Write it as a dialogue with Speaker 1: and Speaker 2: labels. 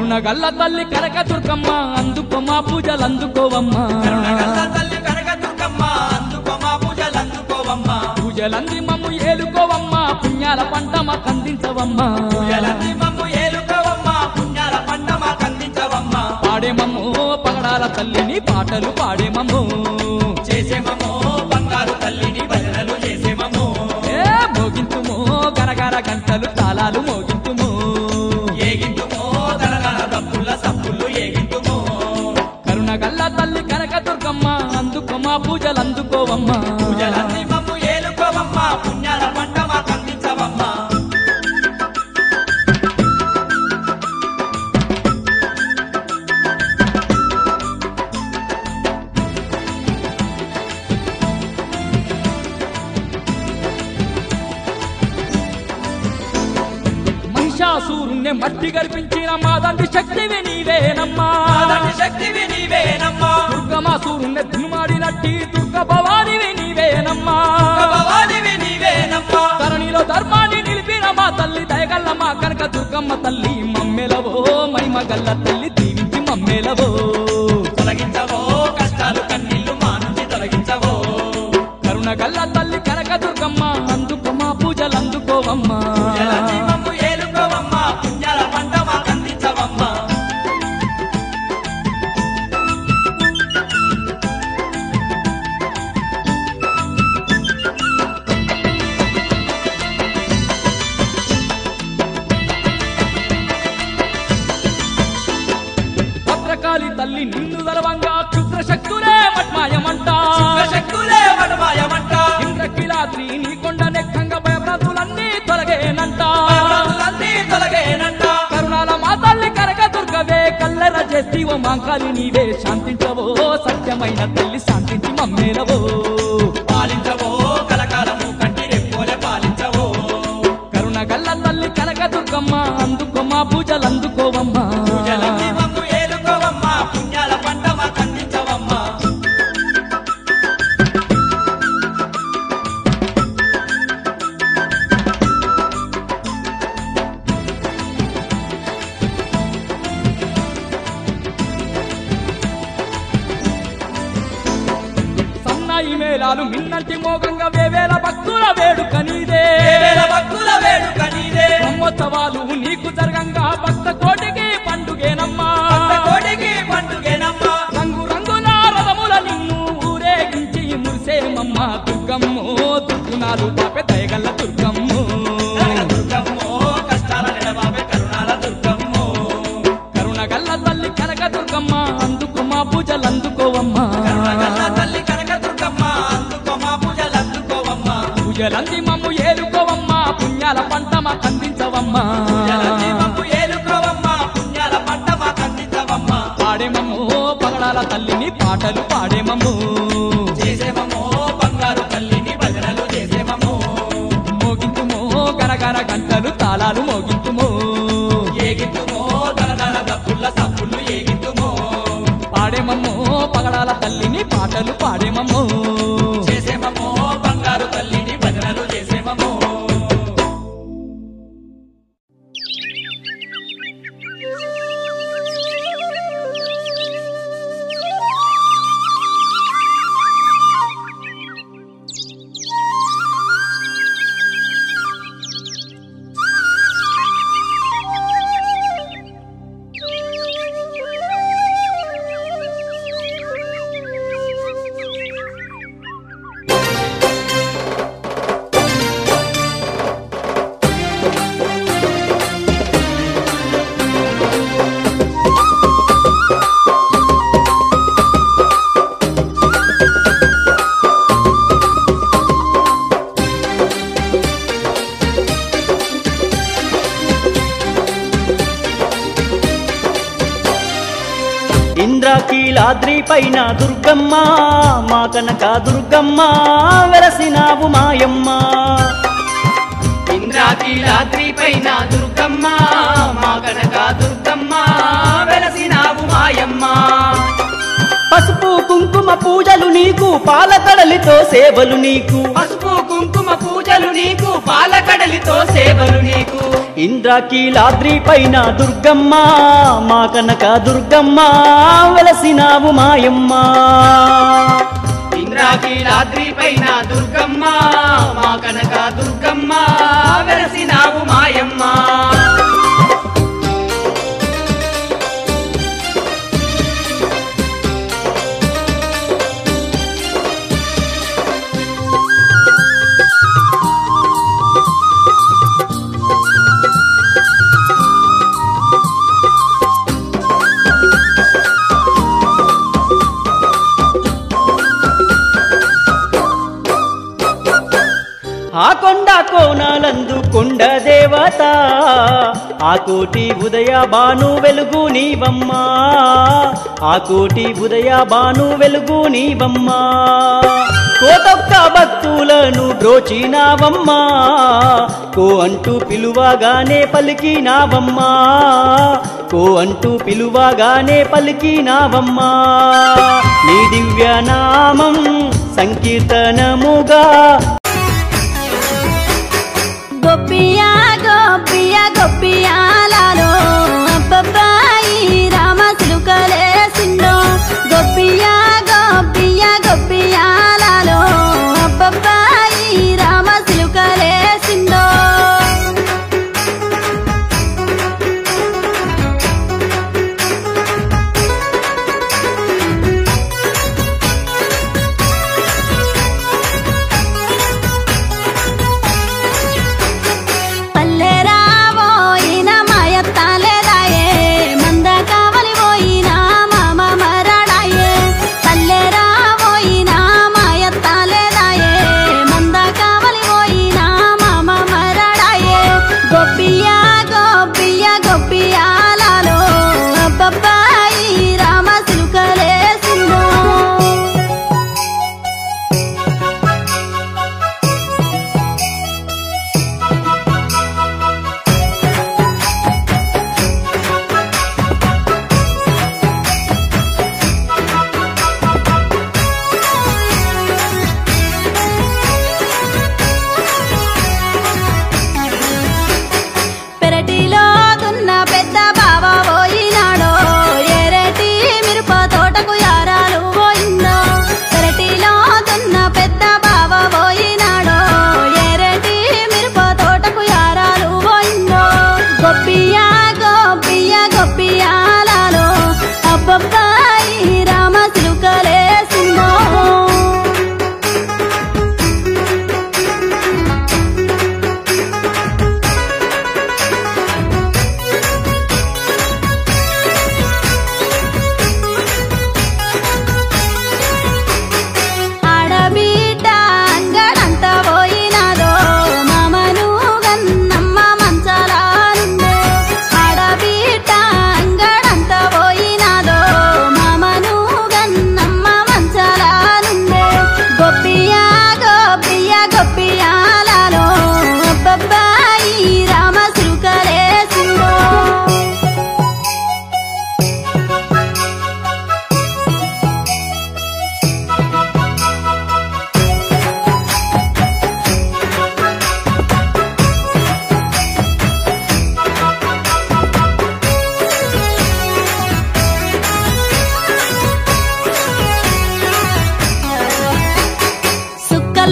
Speaker 1: కరుణగల్ల తల్లి కనకదుర్గమ్మ అందుకో మా పూజలు అందుకోవమ్మా
Speaker 2: కరుణగల్ల తల్లి కనకదుర్గమ్మ అందుకో మా పూజలు అందుకోవమ్మా
Speaker 1: పూజలంది మమ్ము ఏలుకోవమ్మా పుణ్యాల పంట మాకు అందించవమ్మా
Speaker 2: పూజలంది మమ్ము ఏలుకోవమ్మా పుణ్యాల పంట మాకు అందించవమ్మా
Speaker 1: పాడేమమ్మో పగడాల తల్లిని పాటలు పాడేమమ్మో
Speaker 2: చేసేమమ్మో బంగారు తల్లిని భజనలు చేసేమమ్మో
Speaker 1: ఏ మోగింతుమో గరగర గంటలు తాళాలు మోగింతుమో
Speaker 2: ఏగింతుమో దరదర దప్పుల సప్పులు ఏగింతుమో
Speaker 1: కరుణగల్ల తల్లి కనకదుర్గమ్మ అందుకో మా పూజలు అందుకోవమ్మా
Speaker 2: పూజలంది మమ్ము ఏలుకోవమ్మా పుణ్యాల పంట మాకు అందించవమ్మా
Speaker 1: మహిషాసురుణ్ణి మట్టి గర్పించిన మాదండి శక్తివి నీవేనమ్మా
Speaker 2: మాదండి శక్తివి నీవేనమ్మా
Speaker 1: దుర్గమాసురుణ్ణి దునుమాడినట్టి దుర్గ భవానివి నీవేనమ్మా
Speaker 2: భవానివి నీవేనమ్మా
Speaker 1: ధరణిలో ధర్మాన్ని నిలిపిన మా తల్లి దయగల్ల మా కనక దుర్గమ్మ తల్లి మమ్మెలవో మహిమగల్ల తల్లి దీవించి మమ్మెలవో
Speaker 2: తొలగించవో కష్టాలు కన్నీళ్లు మా నుంచి తొలగించవో
Speaker 1: కరుణగల్ల తల్లి కనక దుర్గమ్మ అందుకో మా పూజలు అందుకోవమ్మా
Speaker 2: పూజలంది మమ్ము ఏలుకోవమ్మా పుణ్యాల పంట మాకు అందించవమ్మా
Speaker 1: భద్రకాళి తల్లి నిన్ను దరవంగా క్షుద్ర శక్తులే మట్మాయమంట
Speaker 2: శక్తులే వడమాయమంట
Speaker 1: ఇంద్రకిలాద్రి నీ కొండ నెక్కంగా భయప్రాతులన్నీ తొలగేనంట
Speaker 2: అన్నీ తొలగేనంట
Speaker 1: కరుణాల మా తల్లి కనక దుర్గవే కల్లెర చేస్తీవో మాంకాలి నీవే శాంతించవో సత్యమైన తల్లి శాంతించి మమ్మేలవో
Speaker 2: పాలించవో కలకాలము కంటి రెప్పోలే పాలించవో
Speaker 1: కరుణగల్ల తల్లి కనక దుర్గమ్మ అందుకో మా పూజలు అందుకోవమ్మా
Speaker 2: పూజలంది మమ్ము ఏలుకోవమ్మా పుణ్యాల పంట మాకు అందించవమ్మా
Speaker 1: సన్నాయి మేళాలు మిన్నంటి మోగంగా వేవేల భక్తుల వేడుక నీదే
Speaker 2: వేల భక్తుల వేడుక నీదే
Speaker 1: బ్రహ్మోత్సవాలు నీకు జరగంగా భక్త కోటికి పండుగేనమ్మా
Speaker 2: కోటికి పండుగేనమ్మా
Speaker 1: రంగు రంగుల రథముల నిన్ను ఊరేగించి మురిసేమమ్మ దుర్గమ్మో దుర్గుణాలు పాపే దయగల్ల దుర్గమ్మో
Speaker 2: దుర్గమ్మో కష్టాల నెడబాబే కరుణాల దుర్గమ్మో
Speaker 1: కరుణగల్ల తల్లి కనక దుర్గమ్మ అందుకు మా పూజలు అందుకోవమ్మా
Speaker 2: కరుణగల్ల తల్లి కనక దుర్గమ్మ అందుకో మా పూజలు అందుకోవమ్మా
Speaker 1: పూజలంది మమ్ము ఏలుకోవమ్మా పుణ్యాల పంట మాకు అందించవమ్మా
Speaker 2: పూజలంది మమ్ము ఏలుకోవమ్మా పుణ్యాల పంట మాకు అందించవమ్మా
Speaker 1: పాడేమమ్మో పగడాల తల్లిని పాటలు పాడేమమ్మో
Speaker 2: చేసేమమ్మో బంగారు తల్లిని భజనలు చేసేమమ్మో
Speaker 1: మోగింతుమో గరగర గంటలు తాళాలు మోగింతుమో
Speaker 2: ఏగింతుమో దరదర దప్పుల సప్పులు ఏగింతుమో
Speaker 1: పాడేమమ్మో పగడాల తల్లిని పాటలు పాడేమమ్మో
Speaker 2: చేసేమమ్మో బంగారు తల్లిని భజనలు చేసేమమ్మో
Speaker 3: ఇంద్రకీలాద్రి పైన దుర్గమ్మ మా కనక దుర్గమ్మ వెలసినావు మాయమ్మ
Speaker 2: ఇంద్రకీలాద్రి పైన దుర్గమ్మ మా కనక దుర్గమ్మ వెలసినావు మాయమ్మ
Speaker 3: పసుపు కుంకుమ పూజలు నీకు పాలకడలితో సేవలు నీకు
Speaker 2: పసుపు కుంకుమ పూజలు నీకు పాలకడలితో సేవలు నీకు
Speaker 3: ఇంద్రకీలాద్రి పైన దుర్గమ్మ మా కనక దుర్గమ్మ వెలసినావు మాయమ్మ
Speaker 2: ఇంద్రకీలాద్రి పైన దుర్గమ్మ మా కనక దుర్గమ్మ వెలసినావు మాయమ్మ
Speaker 3: ఆ కొండ కోనాలందు కొండ దేవత ఆ కోటి ఉదయ బాను వెలుగు నీవమ్మా ఆ కోటి ఉదయ బాను వెలుగు నీవమ్మా కోటొక్క భక్తులను బ్రోచినావమ్మా కో అంటూ పిలువగానే పలికినావమ్మా కో అంటూ పిలువగానే పలికినావమ్మా నీ దివ్య నామం సంకీర్తనముగా
Speaker 4: గొప్పియా గొప్పియా గొప్పియాలలో అబ్బబ్బాయి రామ సిలుకలేసిందో గొప్పియా గొప్పియా గొప్పియాలలో అబ్బబ్బాయి రామ సిలుకలేసిందో గొప్పి